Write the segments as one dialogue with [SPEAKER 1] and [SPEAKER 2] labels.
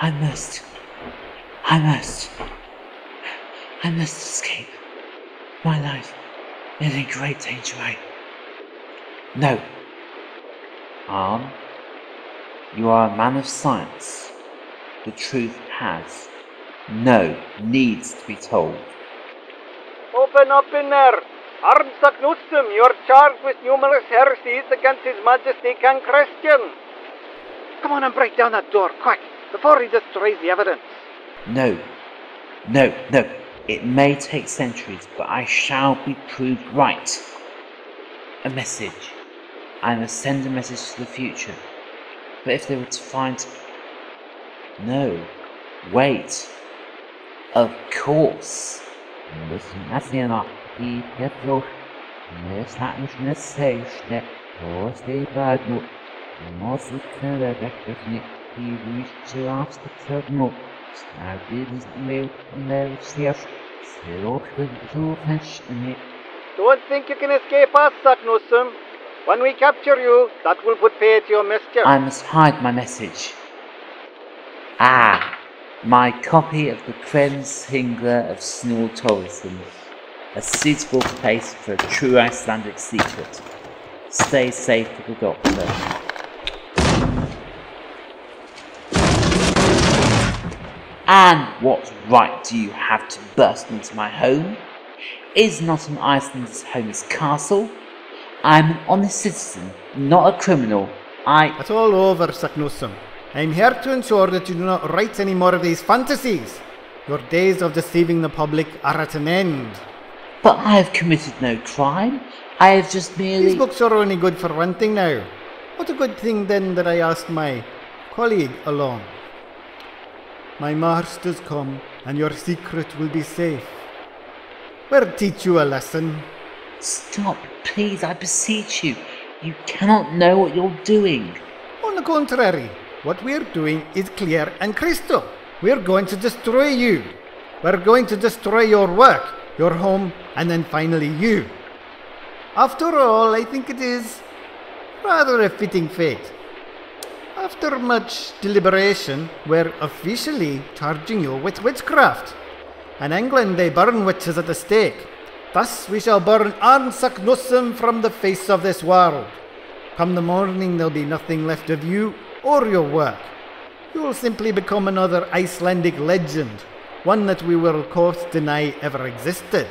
[SPEAKER 1] I must. I must escape. My life is in great danger. No. You are a man of science. The truth has no needs to be told.
[SPEAKER 2] Open up in there. Andstuff, you're charged with numerous heresies against His Majesty King Christian. Come on and break down that door, quick, before he destroys the evidence.
[SPEAKER 1] No. It may take centuries, but I shall be proved right. A message. I must send a message to the future. But if they were to find... No. Wait. Of course.
[SPEAKER 2] Don't think you can escape us, Saknussemm. When we capture you, that will put pay to your mischief.
[SPEAKER 1] I must hide my message. My copy of the Kremsingler of Snore Tourism. A suitable place for a true Icelandic secret. Stay safe with the doctor. And what right do you have to burst into my home? Is not an Iceland's home his castle? I am an honest citizen, not a criminal.
[SPEAKER 3] It's all over, Saknussemm. I am here to ensure that you do not write any more of these fantasies. Your days of deceiving the public are at an end.
[SPEAKER 1] But I have committed no crime. I have just merely...
[SPEAKER 3] These books are only good for one thing now. What a good thing then that I asked my colleague along. My master's come, and your secret will be safe. We'll teach you a lesson.
[SPEAKER 1] Stop, please, I beseech you. You cannot know what you're doing.
[SPEAKER 3] On the contrary, what we're doing is clear and crystal. We're going to destroy you. We're going to destroy your work, your home, and then finally you. After all, I think it is rather a fitting fate. After much deliberation, we're officially charging you with witchcraft. In England, they burn witches at the stake. Thus, we shall burn Saknussemm from the face of this world. Come the morning, there'll be nothing left of you or your work. You will simply become another Icelandic legend, one that we will of course deny ever existed.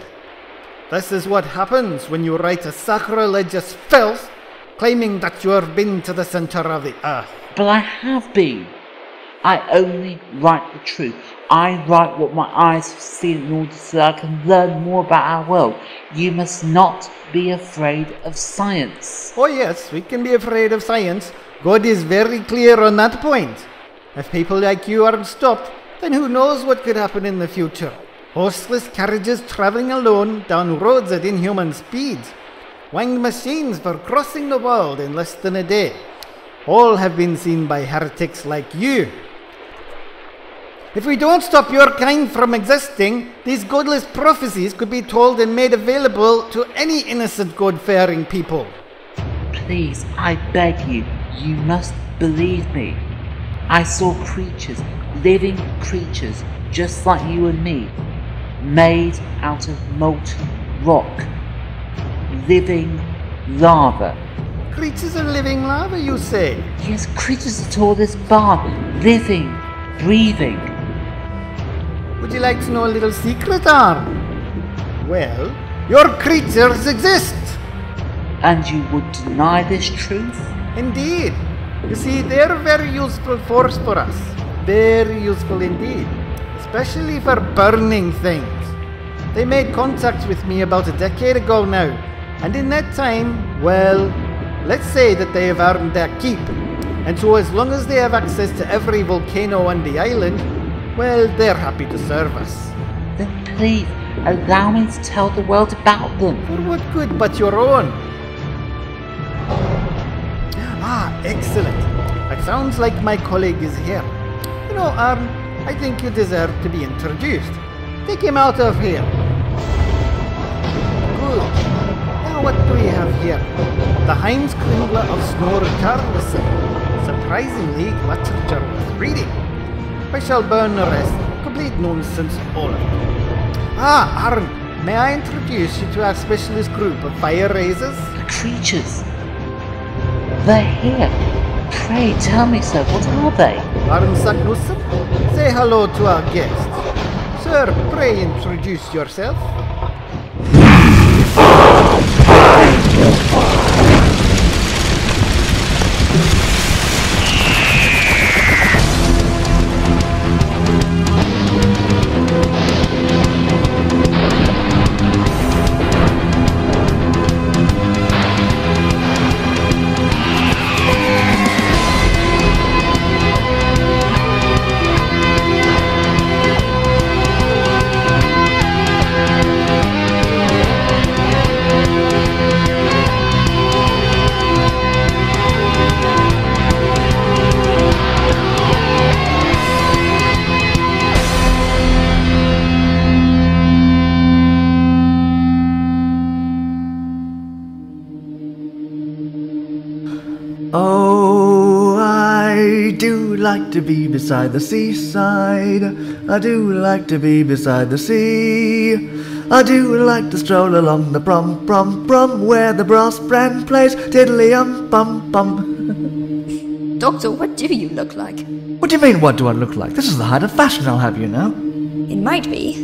[SPEAKER 3] This is what happens when you write a sacrilegious filth claiming that you have been to the centre of the earth.
[SPEAKER 1] But I have been. I only write the truth. I write what my eyes have seen in order so that I can learn more about our world. You must not be afraid of science.
[SPEAKER 3] Oh yes, we can be afraid of science. God is very clear on that point. If people like you aren't stopped, then who knows what could happen in the future. Horseless carriages travelling alone down roads at inhuman speeds. Winged machines for crossing the world in less than a day. All have been seen by heretics like you. If we don't stop your kind from existing, these godless prophecies could be told and made available to any innocent God-fearing people.
[SPEAKER 1] Please, I beg you, you must believe me. I saw creatures, living creatures, just like you and me, made out of molten rock. Living lava.
[SPEAKER 3] Creatures of living lava, you say?
[SPEAKER 1] Yes, creatures that tore this barn, living, breathing.
[SPEAKER 3] Would you like to know a little secret, Arn? Well, your creatures exist.
[SPEAKER 1] And you would deny this truth?
[SPEAKER 3] Indeed. You see, they're a very useful force for us. Very useful indeed. Especially for burning things. They made contact with me about a decade ago now. And in that time, well, let's say that they have earned their keep. And so as long as they have access to every volcano on the island, well, they're happy to serve us.
[SPEAKER 1] Then please, allow me to tell the world about them.
[SPEAKER 3] For what good but your own? Ah, excellent. It sounds like my colleague is here. You know, Arn, I think you deserve to be introduced. Take him out of here. Good. Now what do we have here? The Heimskringla of Snorri Karlsson. Surprisingly, literature worth reading. I shall burn the rest. Complete nonsense, all of it. Ah, Arn, may I introduce you to our specialist group of fire raisers?
[SPEAKER 1] The creatures. They're here. Pray tell me, sir, what are they?
[SPEAKER 3] Arn Sagnusson, say hello to our guest. Sir, pray introduce yourself.
[SPEAKER 4] Oh, I do like to be beside the seaside. I do like to be beside the sea. I do like to stroll along the prom, where the brass band plays tiddly-bum.
[SPEAKER 5] Doctor, what do you look like?
[SPEAKER 4] What do you mean, what do I look like? This is the height of fashion, I'll have you know.
[SPEAKER 5] It might be,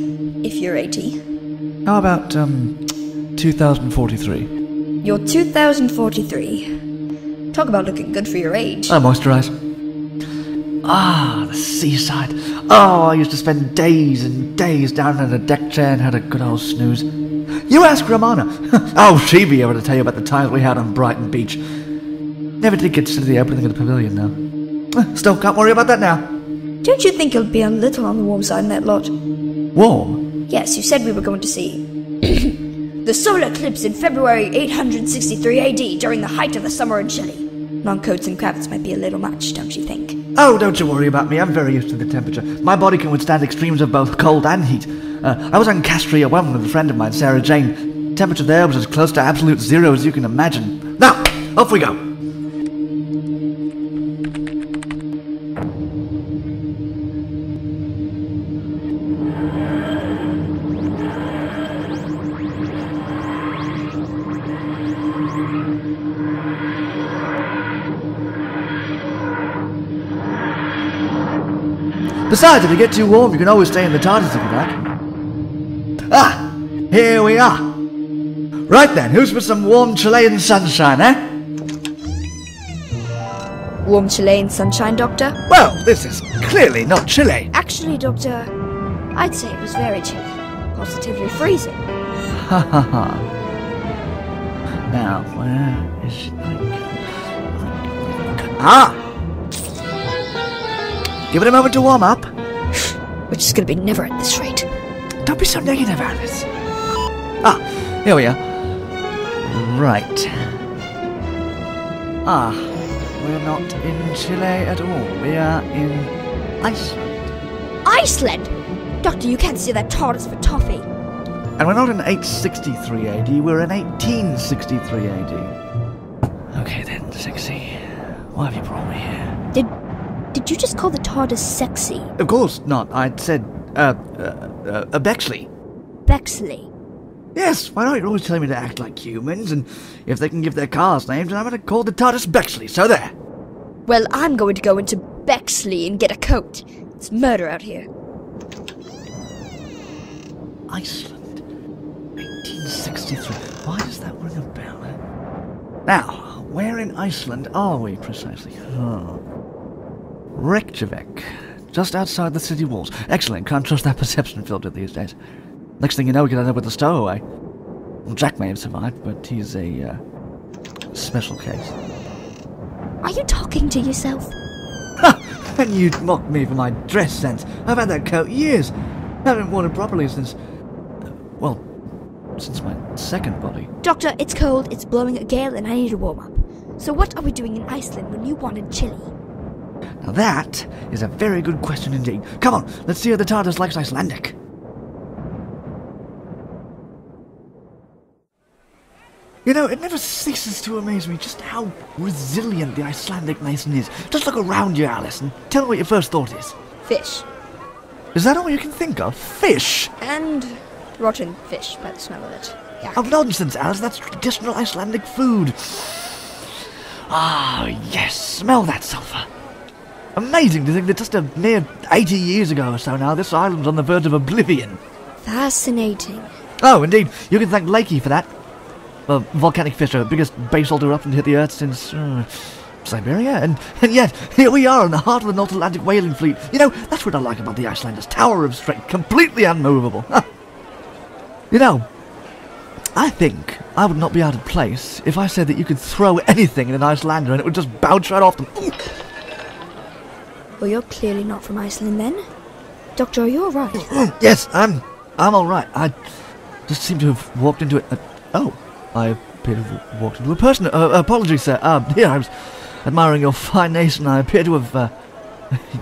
[SPEAKER 5] if you're 80.
[SPEAKER 4] How about, 2043?
[SPEAKER 5] You're 2043. Talk about looking good for your age.
[SPEAKER 4] I moisturise. Ah, the seaside. Oh, I used to spend days and days down in a deck chair and had a good old snooze. You ask Romana. Oh, she'd be able to tell you about the times we had on Brighton Beach. Never did get to see the opening of the pavilion, though. Still, can't worry about that now.
[SPEAKER 5] Don't you think it'll be a little on the warm side in that lot?
[SPEAKER 4] Warm?
[SPEAKER 5] Yes, you said we were going to see the solar eclipse in February 863 AD during the height of the summer in Chile. Long coats and cravats might be a little much, don't you think?
[SPEAKER 4] Oh, don't you worry about me. I'm very used to the temperature. My body can withstand extremes of both cold and heat. I was on Castria 1 with a friend of mine, Sarah Jane. Temperature there was as close to absolute zero as you can imagine. Now, off we go. Besides, if you get too warm, you can always stay in the TARDIS if you like. Ah! Here we are! Right then, who's for some warm Chilean sunshine, eh?
[SPEAKER 5] Warm Chilean sunshine, Doctor?
[SPEAKER 4] Well, this is clearly not Chile.
[SPEAKER 5] Actually, Doctor, I'd say it was very chilly. Positively freezing.
[SPEAKER 4] Ha ha ha. Now, where is she? Ah! Give it a moment to warm up.
[SPEAKER 5] We're just gonna be never at this rate.
[SPEAKER 4] Don't be so negative, Alice. Ah, here we are. Right. Ah, we're not in Chile at all. We are in Iceland.
[SPEAKER 5] Iceland? Doctor, you can't see that TARDIS for toffee.
[SPEAKER 4] And we're not in 863 AD, we're in 1863 AD. Okay then, sexy. Why have you brought me here?
[SPEAKER 5] Did you just call the TARDIS sexy?
[SPEAKER 4] Of course not. I'd said, Bexley.
[SPEAKER 5] Bexley?
[SPEAKER 4] Yes, why not? You're always telling me to act like humans, and if they can give their cars names, then I'm going to call the TARDIS Bexley, so there.
[SPEAKER 5] Well, I'm going to go into Bexley and get a coat. It's murder out here.
[SPEAKER 4] Iceland. 1863. Why does that ring a bell? Now, where in Iceland are we precisely? Reykjavik. Just outside the city walls. Excellent. Can't trust that perception filter these days. Next thing you know, we could end up with a stowaway. Well, Jack may have survived, but he's a, special case.
[SPEAKER 5] Are you talking to yourself?
[SPEAKER 4] Ha! And you'd mock me for my dress sense. I've had that coat years. I haven't worn it properly since... since my second body.
[SPEAKER 5] Doctor, it's cold, it's blowing a gale, and I need to warm up. So what are we doing in Iceland when you wanted chili?
[SPEAKER 4] Now that is a very good question indeed. Come on, let's see how the TARDIS likes Icelandic. You know, it never ceases to amaze me just how resilient the Icelandic nation is. Just look around you, Alice, and tell me what your first thought is.
[SPEAKER 5] Fish.
[SPEAKER 4] Is that all you can think of? Fish?
[SPEAKER 5] And rotten fish, by the smell of it. Yuck.
[SPEAKER 4] Oh, nonsense, Alice. That's traditional Icelandic food. Ah, yes. Smell that sulphur. Amazing to think that just a mere 80 years ago or so now, this island's on the verge of oblivion.
[SPEAKER 5] Fascinating.
[SPEAKER 4] Oh, indeed. You can thank Lakey for that. Volcanic fissure, biggest basalt eruption to hit the Earth since Siberia, and yet here we are in the heart of the North Atlantic whaling fleet. You know, that's what I like about the Icelanders. Tower of strength, completely unmovable. You know, I think I would not be out of place if I said that you could throw anything at an Icelander and it would just bounce right off them. Ooh.
[SPEAKER 5] Well, you're clearly not from Iceland then. Doctor, are you alright?
[SPEAKER 4] Yes, I'm alright. I just seem to have walked into it. I appear to have walked into a person. Apologies, sir. Here, I was admiring your fine nation. I appear to have,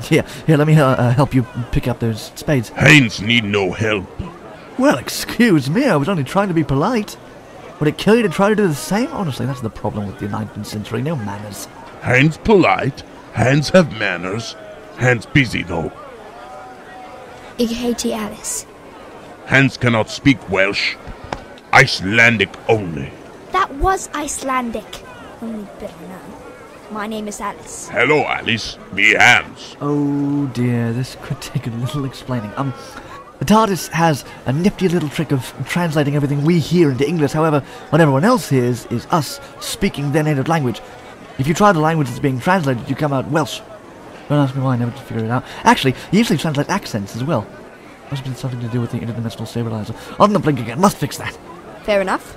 [SPEAKER 4] here, let me help you pick up those spades.
[SPEAKER 6] Heinz need no help.
[SPEAKER 4] Well, excuse me, I was only trying to be polite. Would it kill you to try to do the same? Honestly, that's the problem with the 19th century. No manners.
[SPEAKER 6] Heinz polite. Heinz have manners. Heinz busy though.
[SPEAKER 5] Ik heet Alice.
[SPEAKER 6] Heinz cannot speak Welsh. Icelandic only.
[SPEAKER 5] That was Icelandic. Only better now. My name is Alice.
[SPEAKER 6] Hello, Alice. Me Hans.
[SPEAKER 4] Oh dear, this could take a little explaining. The TARDIS has a nifty little trick of translating everything we hear into English. However, what everyone else hears is us speaking their native language. If you try the language that's being translated, you come out Welsh. Don't ask me why, I never did figure it out. Actually, you usually translate accents as well. Must have been something to do with the interdimensional stabilizer. On the blink again, must fix that.
[SPEAKER 5] Fair enough.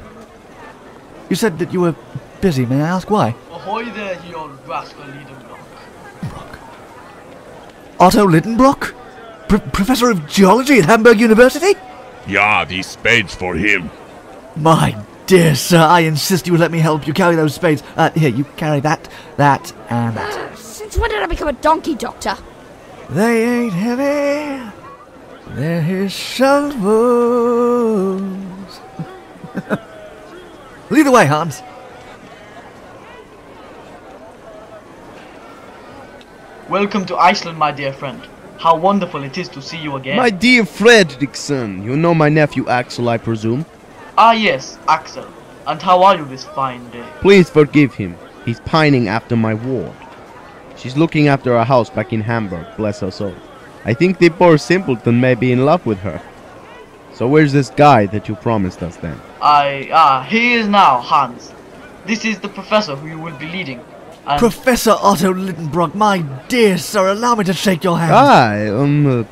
[SPEAKER 4] You said that you were busy, may I ask why?
[SPEAKER 7] Ahoy there, you old rascal Lidenbrock.
[SPEAKER 4] Otto Lidenbrock? Professor of Geology at Hamburg University?
[SPEAKER 6] Yeah, these spades for him.
[SPEAKER 4] My dear sir, I insist you let me help you carry those spades. Here, you carry that, and that.
[SPEAKER 5] Since when did I become a donkey, Doctor?
[SPEAKER 4] They ain't heavy. They're his shovels. Lead the way, Hans.
[SPEAKER 7] Welcome to Iceland, my dear friend. How wonderful it is to see you again.
[SPEAKER 8] My dear Fredrickson, you know my nephew Axel, I presume?
[SPEAKER 7] Ah yes, Axel. And how are you this fine day?
[SPEAKER 8] Please forgive him. He's pining after my ward. She's looking after a house back in Hamburg, bless her soul. I think the poor simpleton may be in love with her. So where's this guy that you promised us then?
[SPEAKER 7] He is now, Hans. This is the professor who you will be leading. And
[SPEAKER 4] Professor Otto Lidenbrock, my dear sir, allow me to shake your hand.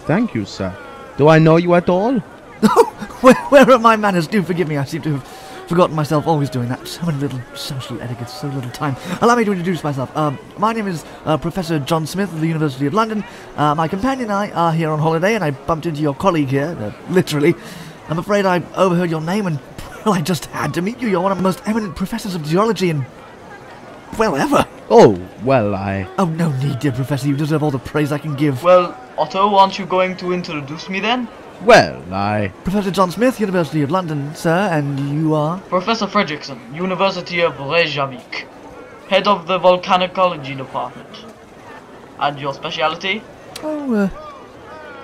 [SPEAKER 8] Thank you, sir. Do I know you at all?
[SPEAKER 4] Where are my manners? Do forgive me, I seem to have forgotten myself, always doing that. So many little social etiquettes, so little time. Allow me to introduce myself. My name is Professor John Smith of the University of London. My companion and I are here on holiday, and I bumped into your colleague here, literally. I'm afraid I overheard your name, and well, I just had to meet you. You're one of the most eminent professors of geology and well, ever.
[SPEAKER 8] Oh, well,
[SPEAKER 4] Oh, no need, dear Professor. You deserve all the praise I can give.
[SPEAKER 7] well, Otto, aren't you going to introduce me then?
[SPEAKER 8] Well,
[SPEAKER 4] Professor John Smith, University of London, sir, and you are?
[SPEAKER 7] Professor Fredrickson, University of Reykjavik. Head of the Volcanicology Department. And your speciality?
[SPEAKER 4] Oh,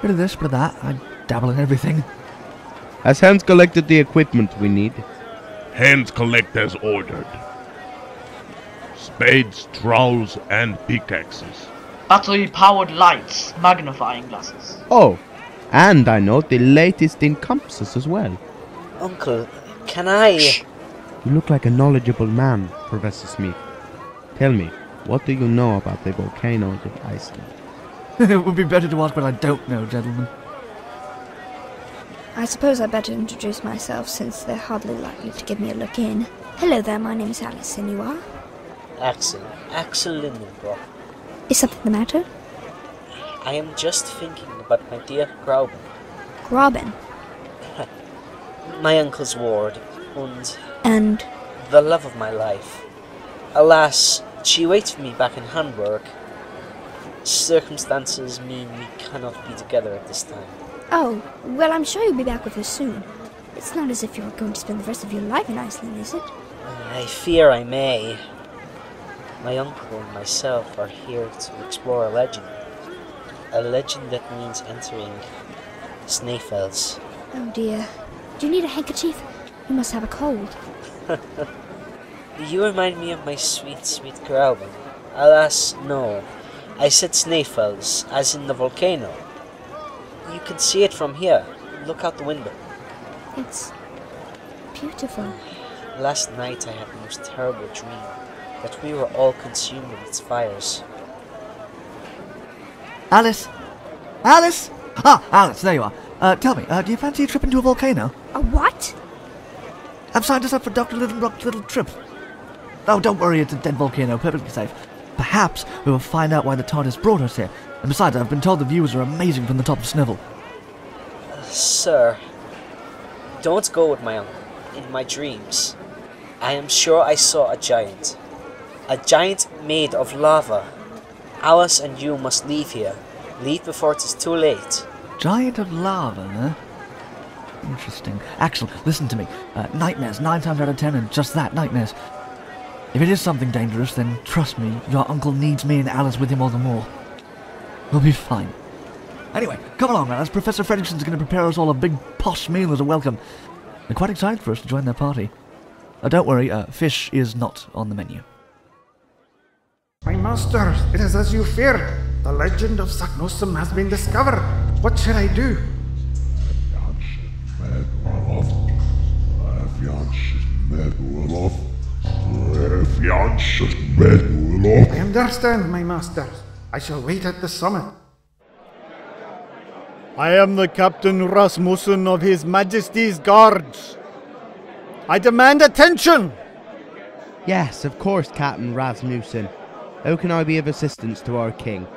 [SPEAKER 4] bit of this, bit of that. I dabble in everything.
[SPEAKER 8] Has Hans collected the equipment we need?
[SPEAKER 6] Hands collect as ordered. Spades, trowels, and pickaxes.
[SPEAKER 7] Battery-powered lights, magnifying glasses.
[SPEAKER 8] Oh, and I know the latest in compasses as well.
[SPEAKER 9] Uncle, can I...
[SPEAKER 8] Shh. You look like a knowledgeable man, Professor Smith. Tell me, what do you know about the volcanoes of Iceland?
[SPEAKER 4] It would be better to ask what I don't know, gentlemen.
[SPEAKER 5] I suppose I better introduce myself, since they're hardly likely to give me a look in. Hello there, my name is Alice, and you are?
[SPEAKER 9] Axel Lindenbrock.
[SPEAKER 5] Is something the matter?
[SPEAKER 9] I am just thinking about my dear Grauben.
[SPEAKER 5] Grauben?
[SPEAKER 9] My uncle's ward,
[SPEAKER 5] And?
[SPEAKER 9] the love of my life. Alas, she awaits for me back in Hamburg. Circumstances mean we cannot be together at this time.
[SPEAKER 5] Oh, well, I'm sure you'll be back with her soon. It's not as if you're going to spend the rest of your life in Iceland, is it?
[SPEAKER 9] I fear I may. My uncle and myself are here to explore a legend. a legend that means entering Snaefells.
[SPEAKER 5] Oh dear. Do you need a handkerchief? You must have a cold.
[SPEAKER 9] You remind me of my sweet, sweet Grauben. Alas, no. I said Snaefells, as in the volcano. You can see it from here. Look out the window.
[SPEAKER 5] It's beautiful.
[SPEAKER 9] Last night I had the most terrible dream, that we were all consumed in its fires.
[SPEAKER 4] Alice? Alice? Ah, Alice, there you are. Tell me, do you fancy a trip into a volcano?
[SPEAKER 5] A what?
[SPEAKER 4] I've signed us up for Dr. Lidenbrock's little trip. Oh, don't worry, it's a dead volcano, perfectly safe. Perhaps we will find out why the TARDIS brought us here. And besides, I've been told the views are amazing from the top of Snivel.
[SPEAKER 9] Sir, don't go with my uncle. In my dreams, I am sure I saw a giant. A giant made of lava. Alice and you must leave here. Leave before it is too late.
[SPEAKER 4] Giant of lava, huh? Interesting. Axel, listen to me. Nightmares, 9 times out of 10, and just that, nightmares. If it is something dangerous, then trust me, your uncle needs me and Alice with him all the more. We'll be fine. Anyway, come along, Alice. Professor Fredrickson's going to prepare us all a big posh meal as a welcome. They're quite excited for us to join their party. Don't worry, fish is not on the menu.
[SPEAKER 3] My masters, it is as you feared. The legend of Saknussemm has been discovered. What should I do? I understand, my masters. I shall wait at the summit. I am the Captain Rasmussen of His Majesty's Guards. I demand attention!
[SPEAKER 8] Yes, of course, Captain Rasmussen. How can I be of assistance to our king?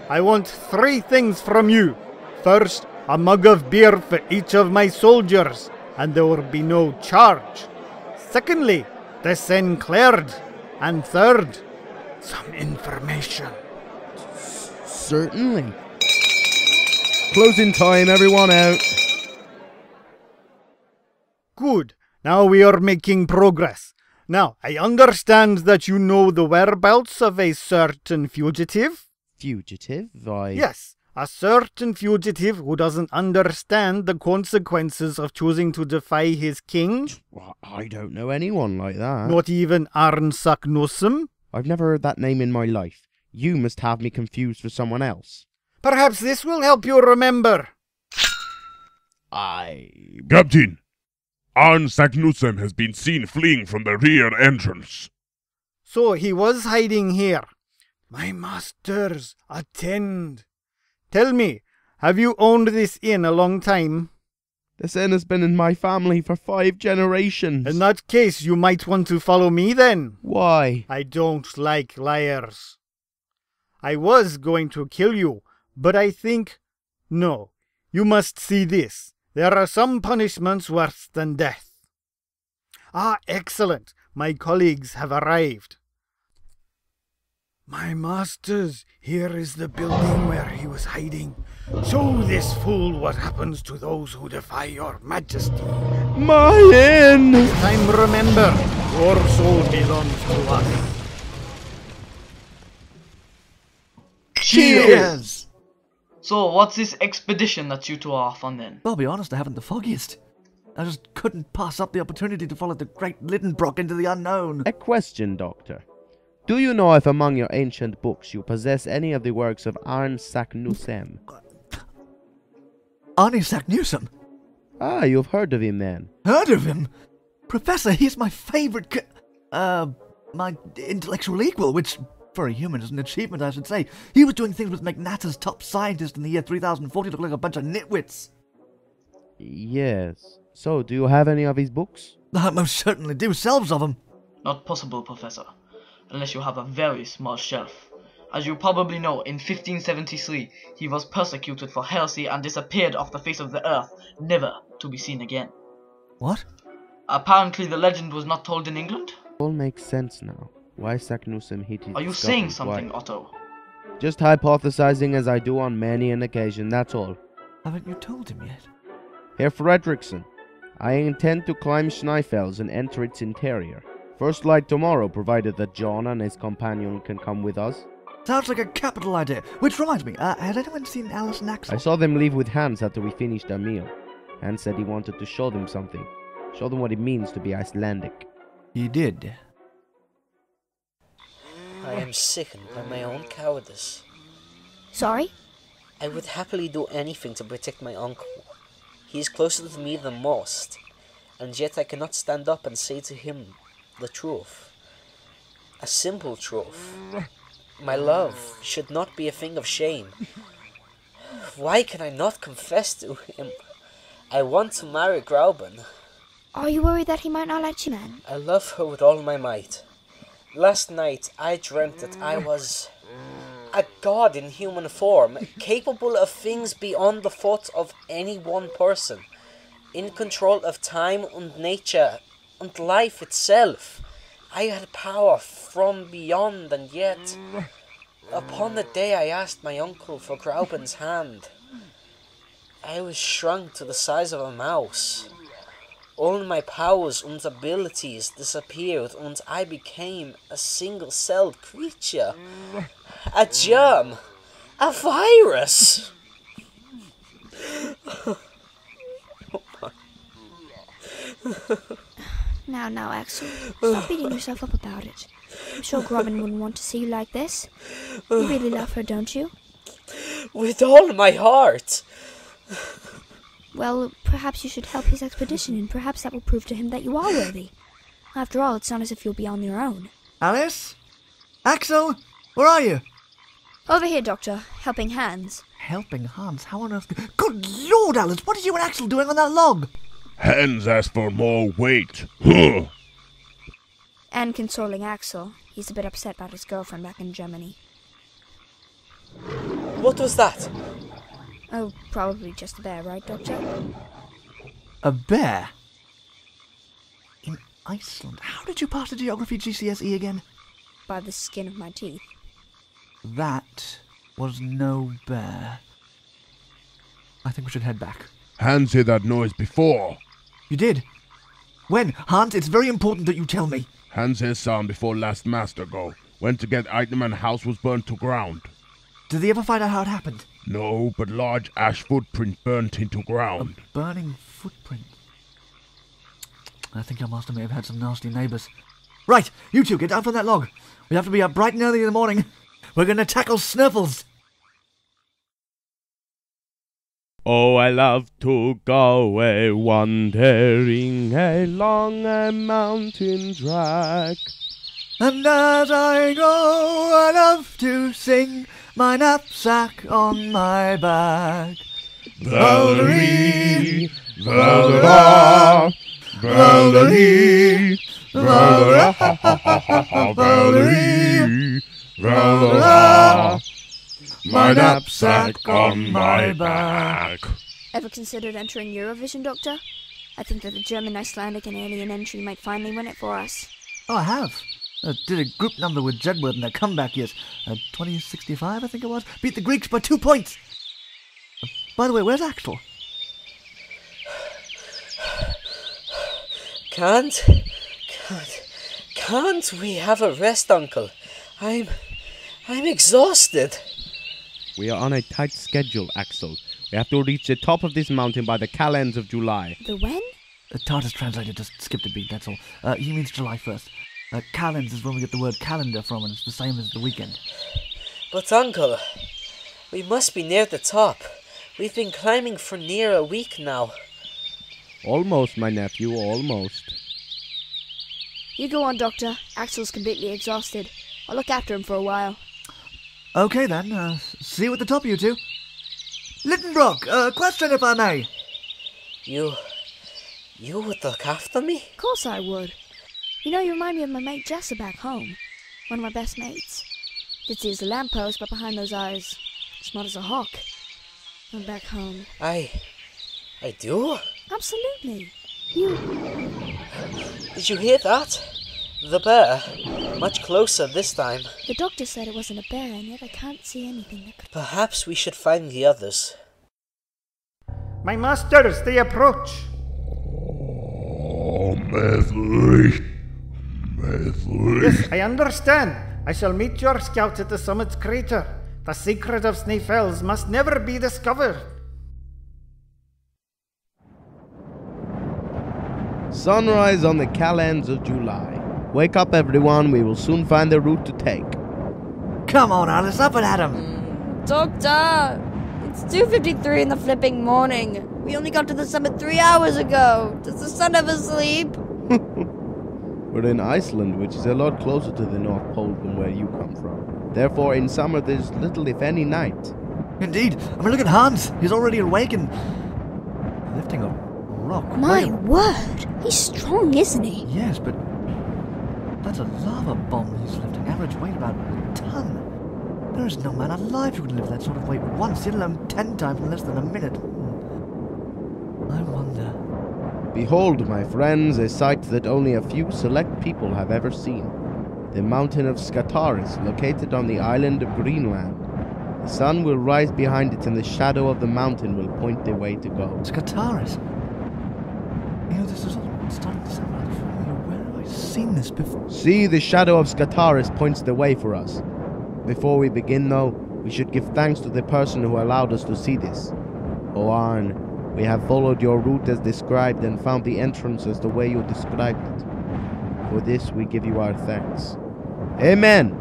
[SPEAKER 3] I want 3 things from you. First, a mug of beer for each of my soldiers, and there will be no charge. Secondly, the Sinclaired. And third, some information.
[SPEAKER 8] Certainly. Closing time, everyone out.
[SPEAKER 3] Good. Now we are making progress. Now, I understand that you know the whereabouts of a certain fugitive?
[SPEAKER 8] Fugitive?
[SPEAKER 3] Yes, a certain fugitive who doesn't understand the consequences of choosing to defy his king?
[SPEAKER 8] Well, I don't know anyone like that.
[SPEAKER 3] Not even Arn Saknussemm?
[SPEAKER 8] I've never heard that name in my life. You must have me confused for someone else.
[SPEAKER 3] Perhaps this will help you remember.
[SPEAKER 6] Captain, Arn Saknussemm has been seen fleeing from the rear entrance.
[SPEAKER 3] So he was hiding here. My masters, attend. Tell me, have you owned this inn a long time?
[SPEAKER 8] This inn has been in my family for 5 generations.
[SPEAKER 3] In that case, you might want to follow me then.
[SPEAKER 8] Why?
[SPEAKER 3] I don't like liars. I was going to kill you, but I think... No, you must see this. There are some punishments worse than death. Ah, excellent. My colleagues have arrived. My masters, here is the building where he was hiding. Show this fool what happens to those who defy your majesty.
[SPEAKER 8] My inn!
[SPEAKER 3] This time remember, your soul belongs to us.
[SPEAKER 4] Cheers!
[SPEAKER 7] So, what's this expedition that you two are off on then?
[SPEAKER 4] Well, I'll be honest, I haven't the foggiest. I just couldn't pass up the opportunity to follow the great Lidenbrock into the unknown.
[SPEAKER 8] A question, Doctor. Do you know if among your ancient books you possess any of the works of Arn Saknussemm?
[SPEAKER 4] Arne Saknussemm?
[SPEAKER 8] Ah, you've heard of him then.
[SPEAKER 4] Heard of him? Professor, he's my favorite my intellectual equal, which, for a human, is an achievement, I should say. He was doing things with McNatter's top scientist in the year 3040 look like a bunch of nitwits.
[SPEAKER 8] Yes. So, do you have any of his books?
[SPEAKER 4] I most certainly do, selves of them.
[SPEAKER 7] Not possible, Professor. Unless you have a very small shelf. As you probably know, in 1573, he was persecuted for heresy and disappeared off the face of the earth, never to be seen again.
[SPEAKER 4] What?
[SPEAKER 7] Apparently the legend was not told in England?
[SPEAKER 8] All makes sense now. Why Saknussemm hid his
[SPEAKER 7] Are you saying
[SPEAKER 8] discoveries?
[SPEAKER 7] something,
[SPEAKER 8] Why?
[SPEAKER 7] Otto?
[SPEAKER 8] Just hypothesizing as I do on many an occasion, that's all.
[SPEAKER 4] Haven't you told him yet?
[SPEAKER 8] Herr Fredrickson, I intend to climb Snaefells and enter its interior. First light tomorrow, provided that John and his companion can come with us.
[SPEAKER 4] Sounds like a capital idea. Which reminds me, has anyone seen Alice and Axel?
[SPEAKER 8] I saw them leave with Hans after we finished our meal. Hans said he wanted to show them something. Show them what it means to be Icelandic.
[SPEAKER 4] He did.
[SPEAKER 9] I am sickened by my own cowardice.
[SPEAKER 5] Sorry?
[SPEAKER 9] I would happily do anything to protect my uncle. He is closer to me than most, and yet I cannot stand up and say to him the truth. A simple truth. My love should not be a thing of shame. Why can I not confess to him? I want to marry Grauben.
[SPEAKER 5] Are you worried that he might not let you, man?
[SPEAKER 9] I love her with all my might. Last night I dreamt that I was a god in human form, capable of things beyond the thought of any one person, in control of time and nature and life itself. I had power from beyond, and yet, upon the day I asked my uncle for Grauben's hand, I was shrunk to the size of a mouse. All my powers and abilities disappeared, and I became a single-celled creature. A germ. A virus.
[SPEAKER 5] Now, Axel, stop beating yourself up about it. I'm sure Grauben wouldn't want to see you like this. You really love her, don't you?
[SPEAKER 9] With all my heart.
[SPEAKER 5] Well, perhaps you should help his expedition, and perhaps that will prove to him that you are worthy. After all, it's not as if you'll be on your own.
[SPEAKER 4] Alice? Axel? Where are you?
[SPEAKER 5] Over here, Doctor. Helping hands.
[SPEAKER 4] Helping Hans? How on earth... Good Lord, Alice! What are you and Axel doing on that log?
[SPEAKER 6] Hans asked for more weight. Huh.
[SPEAKER 5] And consoling Axel. He's a bit upset about his girlfriend back in Germany.
[SPEAKER 9] What was that?
[SPEAKER 5] Oh, probably just a bear, right, Doctor?
[SPEAKER 4] A bear? In Iceland? How did you pass the geography GCSE again?
[SPEAKER 5] By the skin of my teeth.
[SPEAKER 4] That was no bear. I think we should head back.
[SPEAKER 6] Hans heard that noise before.
[SPEAKER 4] You did? When? Hans, it's very important that you tell me.
[SPEAKER 6] Hans heard sound before last master go. Went to get item and house was burnt to ground.
[SPEAKER 4] Did they ever find out how it happened?
[SPEAKER 6] No, but large ash footprint burnt into ground.
[SPEAKER 4] A burning footprint. I think your master may have had some nasty neighbours. Right, you two get down from that log. We have to be up bright and early in the morning. We're going to tackle Snurfles.
[SPEAKER 8] Oh, I love to go away wandering along a mountain track.
[SPEAKER 4] And as I go, I love to sing my knapsack on my back.
[SPEAKER 6] Valerie, Valerie, Valerie, Valerie, Valerie, my knapsack on my back.
[SPEAKER 5] Ever considered entering Eurovision, Doctor? I think that the German, Icelandic and alien entry might finally win it for us.
[SPEAKER 4] Oh, I have. Did a group number with Jedward in their comeback years. 2065, I think it was. Beat the Greeks by 2 points. By the way, where's Axel?
[SPEAKER 9] Can't we have a rest, Uncle? I'm exhausted.
[SPEAKER 8] We are on a tight schedule, Axel. We have to reach the top of this mountain by the calends of July.
[SPEAKER 5] The when?
[SPEAKER 4] The TARDIS translator just skipped a beat, that's all. He means July 1st. Calends is when we get the word calendar from, and it's the same as the weekend.
[SPEAKER 9] But, Uncle, we must be near the top. We've been climbing for near a week now.
[SPEAKER 8] Almost, my nephew, almost.
[SPEAKER 5] You go on, Doctor. Axel's completely exhausted. I'll look after him for a while.
[SPEAKER 4] Okay then, see you at the top, you two. Littenbrock, question if I may.
[SPEAKER 9] You would look after me?
[SPEAKER 5] Of course I would. You know, you remind me of my mate Jessa back home. One of my best mates. Ditzy as a lamppost, but behind those eyes, smart as a hawk. I'm back home.
[SPEAKER 9] I do?
[SPEAKER 5] Absolutely.
[SPEAKER 9] Did you hear that? The bear. Much closer this time.
[SPEAKER 5] The doctor said it wasn't a bear, and yet I can't see anything that could...
[SPEAKER 9] Perhaps we should find the others.
[SPEAKER 3] My masters, they approach.
[SPEAKER 6] Oh, Method.
[SPEAKER 3] Yes, I understand. I shall meet your scout at the summit's crater. The secret of Snaefells must never be discovered.
[SPEAKER 8] Sunrise on the calends of July. Wake up, everyone. We will soon find the route to take.
[SPEAKER 4] Come on, Alice, up and at him.
[SPEAKER 5] Doctor! It's 2:53 in the flipping morning. We only got to the summit 3 hours ago. Does the sun ever sleep?
[SPEAKER 8] We're in Iceland, which is a lot closer to the North Pole than where you come from. Therefore, in summer, there's little, if any, night.
[SPEAKER 4] Indeed. I mean, look at Hans. He's already awake and lifting a rock.
[SPEAKER 5] My word! He's strong, isn't he?
[SPEAKER 4] Yes, but that's a lava bomb he's lifting. Average weight about a ton. There is no man alive who can lift that sort of weight once, let alone 10 times in less than a minute. I wonder.
[SPEAKER 8] Behold, my friends, a sight that only a few select people have ever seen. The mountain of Skataris, located on the island of Greenland. The sun will rise behind it, and the shadow of the mountain will point the way to go.
[SPEAKER 4] Skataris? You know, this is all starting to sound rather familiar. Where have I seen this before?
[SPEAKER 8] See, the shadow of Skataris points the way for us. Before we begin, though, we should give thanks to the person who allowed us to see this. O Arn, we have followed your route as described and found the entrance as the way you described it. For this we give you our thanks. Amen!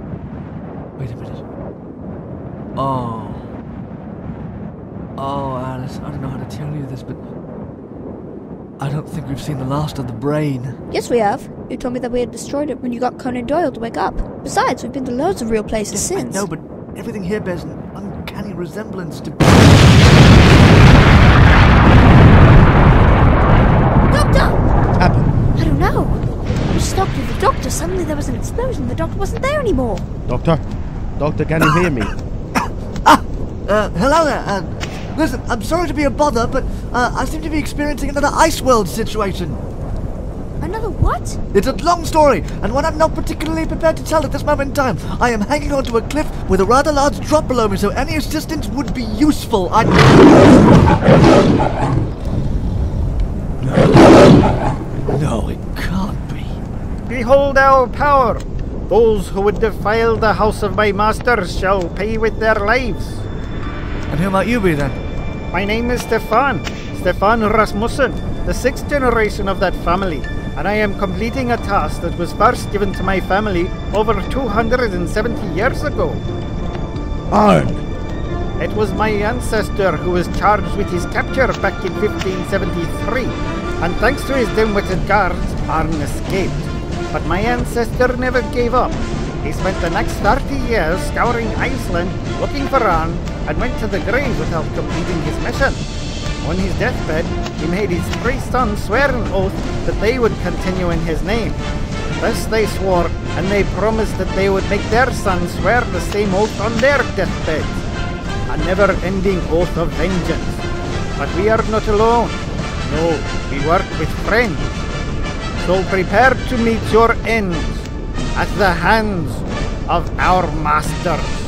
[SPEAKER 4] Wait a minute. Oh, Alice, I don't know how to tell you this, but I don't think we've seen the last of the brain.
[SPEAKER 5] Yes, we have. You told me that we had destroyed it when you got Conan Doyle to wake up. Besides, we've been to loads of real places since.
[SPEAKER 4] I know, but everything here bears an uncanny resemblance to...
[SPEAKER 5] Doctor!
[SPEAKER 8] What happened?
[SPEAKER 5] I don't know. We stopped with the doctor. Suddenly there was an explosion. The doctor wasn't there anymore.
[SPEAKER 8] Doctor? Doctor, can you hear me?
[SPEAKER 4] Hello there. Listen, I'm sorry to be a bother, but I seem to be experiencing another Ice World situation.
[SPEAKER 5] Another what?
[SPEAKER 4] It's a long story, and one I'm not particularly prepared to tell at this moment in time. I am hanging onto a cliff with a rather large drop below me, so any assistance would be useful. No, it can't be.
[SPEAKER 3] Behold our power! Those who would defile the house of my masters shall pay with their lives.
[SPEAKER 4] And who might you be, then?
[SPEAKER 3] My name is Stefan Rasmussen, the 6th generation of that family, and I am completing a task that was first given to my family over 270 years ago.
[SPEAKER 8] Arn!
[SPEAKER 3] It was my ancestor who was charged with his capture back in 1573, and thanks to his dim-witted guards, Arn escaped. But my ancestor never gave up. He spent the next 30 years scouring Iceland looking for Arn, and went to the grave without completing his mission. On his deathbed, he made his 3 sons swear an oath that they would continue in his name. This they swore, and they promised that they would make their sons swear the same oath on their deathbeds. A never-ending oath of vengeance. But we are not alone. No, we work with friends. So prepare to meet your ends at the hands of our masters.